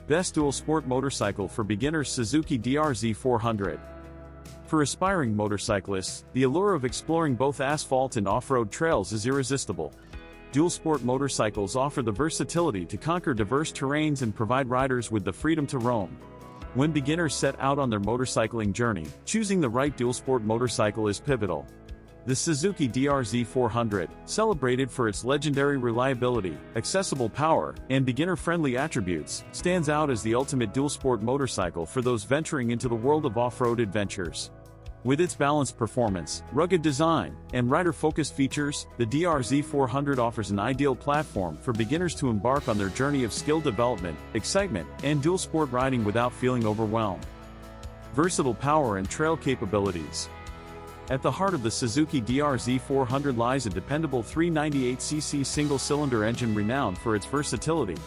Best Dual Sport Motorcycle for Beginners Suzuki DR Z400. For aspiring motorcyclists, the allure of exploring both asphalt and off-road trails is irresistible. Dual Sport motorcycles offer the versatility to conquer diverse terrains and provide riders with the freedom to roam. When beginners set out on their motorcycling journey, choosing the right dual sport motorcycle is pivotal. The Suzuki DR Z400, celebrated for its legendary reliability, accessible power, and beginner-friendly attributes, stands out as the ultimate dual-sport motorcycle for those venturing into the world of off-road adventures. With its balanced performance, rugged design, and rider-focused features, the DR Z400 offers an ideal platform for beginners to embark on their journey of skill development, excitement, and dual-sport riding without feeling overwhelmed. Versatile power and trail capabilities. At the heart of the Suzuki DR Z400 lies a dependable 398cc single-cylinder engine renowned for its versatility.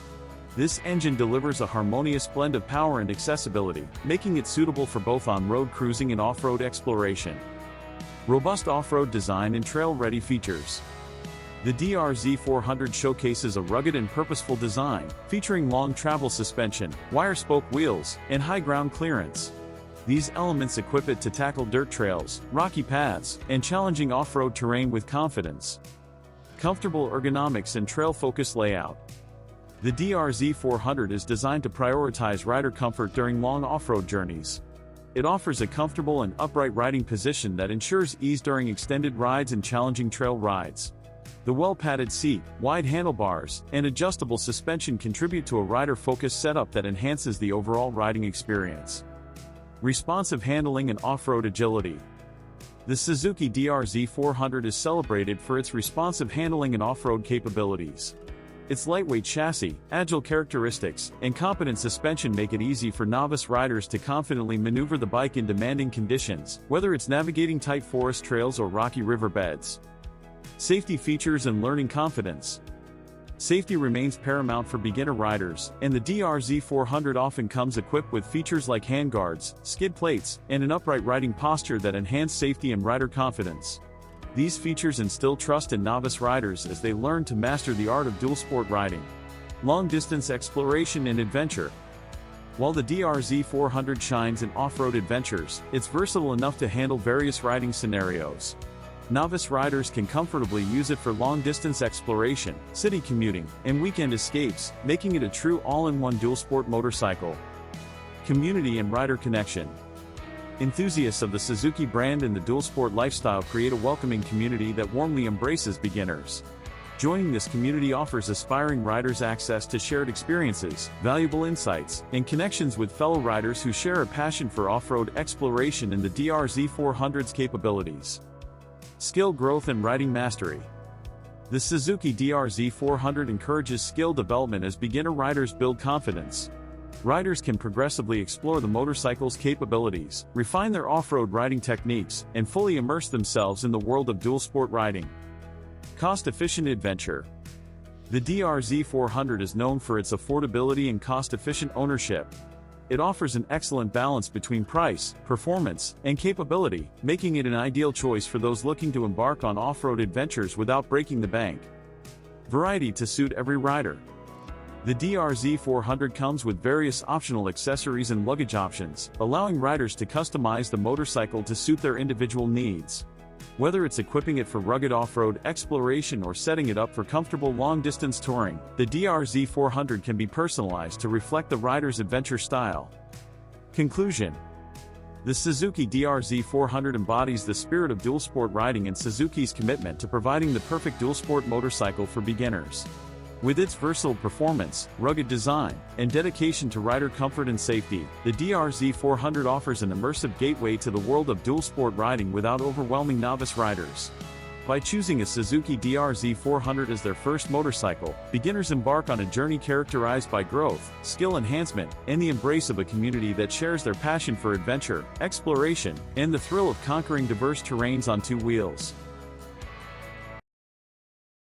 This engine delivers a harmonious blend of power and accessibility, making it suitable for both on-road cruising and off-road exploration. Robust off-road design and trail-ready features. The DR Z400 showcases a rugged and purposeful design, featuring long travel suspension, wire-spoke wheels, and high ground clearance. These elements equip it to tackle dirt trails, rocky paths, and challenging off-road terrain with confidence. Comfortable ergonomics and trail-focused layout. The DR Z400 is designed to prioritize rider comfort during long off-road journeys. It offers a comfortable and upright riding position that ensures ease during extended rides and challenging trail rides. The well-padded seat, wide handlebars, and adjustable suspension contribute to a rider-focused setup that enhances the overall riding experience. Responsive handling and off-road agility. The Suzuki DR Z400 is celebrated for its responsive handling and off-road capabilities. Its lightweight chassis, agile characteristics, and competent suspension make it easy for novice riders to confidently maneuver the bike in demanding conditions, whether it's navigating tight forest trails or rocky riverbeds. Safety features and learning confidence. Safety remains paramount for beginner riders, and the DR Z400 often comes equipped with features like handguards, skid plates, and an upright riding posture that enhance safety and rider confidence. These features instill trust in novice riders as they learn to master the art of dual sport riding. Long-distance exploration and adventure. While the DR Z400 shines in off-road adventures, it's versatile enough to handle various riding scenarios. Novice riders can comfortably use it for long-distance exploration, city commuting, and weekend escapes, making it a true all-in-one dual-sport motorcycle. Community and rider connection. Enthusiasts of the Suzuki brand and the dual-sport lifestyle create a welcoming community that warmly embraces beginners. Joining this community offers aspiring riders access to shared experiences, valuable insights, and connections with fellow riders who share a passion for off-road exploration and the DR Z400's capabilities. Skill growth and riding mastery. The Suzuki DR Z400 encourages skill development as beginner riders build confidence. Riders can progressively explore the motorcycle's capabilities, refine their off-road riding techniques, and fully immerse themselves in the world of dual-sport riding. Cost-efficient adventure. The DR Z400 is known for its affordability and cost-efficient ownership. It offers an excellent balance between price, performance, and capability, making it an ideal choice for those looking to embark on off-road adventures without breaking the bank. Variety to suit every rider. The DR Z400 comes with various optional accessories and luggage options, allowing riders to customize the motorcycle to suit their individual needs. Whether it's equipping it for rugged off-road exploration or setting it up for comfortable long-distance touring, the DR Z400 can be personalized to reflect the rider's adventure style. Conclusion. The Suzuki DR Z400 embodies the spirit of dual-sport riding and Suzuki's commitment to providing the perfect dual-sport motorcycle for beginners. With its versatile performance, rugged design, and dedication to rider comfort and safety, the DR Z400 offers an immersive gateway to the world of dual-sport riding without overwhelming novice riders. By choosing a Suzuki DR Z400 as their first motorcycle, beginners embark on a journey characterized by growth, skill enhancement, and the embrace of a community that shares their passion for adventure, exploration, and the thrill of conquering diverse terrains on two wheels.